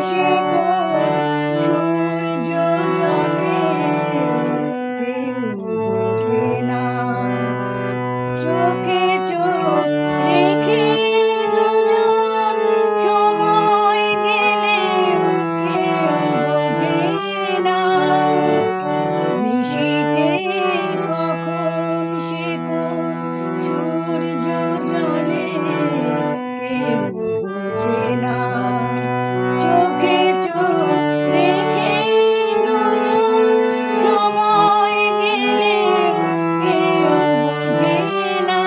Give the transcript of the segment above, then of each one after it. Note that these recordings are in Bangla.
সে কোন সূর্য জলে কেউ বোঝে না। চোখে চোখ রেখে দুজন সময় গেলেও কেউ বোঝে না। নিশীথে কখন সে কোন সূর্য জলে কেউ বোঝে না। চোখে চোখ রেখে দুজন সময় গেলেও কেউ বোঝে না।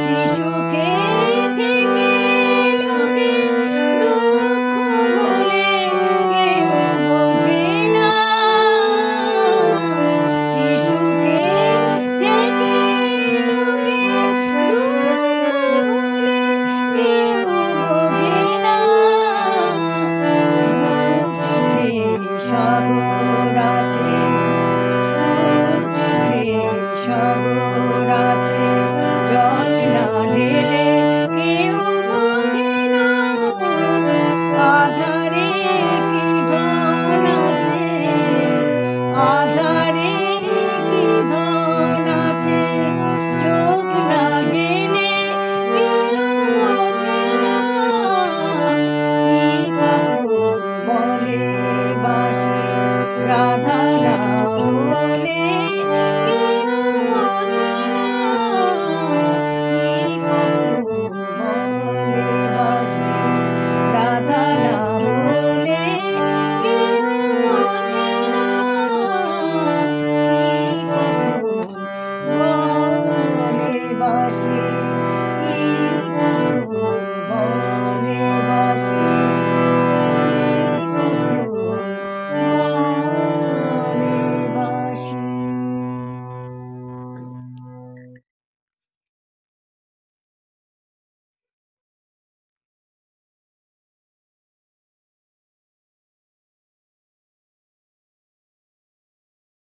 কি সুখে থেকে লোকে দুঃখ বলে কেউ বোঝে না। কি সুখে থেকে লোকে দুঃখ বলে কেউ বোঝে না। দু চোখে সাগর আছে, দু চোখে সাগর আছে, জল না ঢেলে কেউ বোঝে না। আধারে কি ধন আছে, আধারে কি ধন আছে, চোখ না জেলে কেউ বোঝে না। কি কখন বলে বাঁশি রাধা না হলে কেউ বোঝে না। কি কখন বলে বাঁশি রাধা না হলে কেউ বোঝে না। কি কখন বলে বাঁশি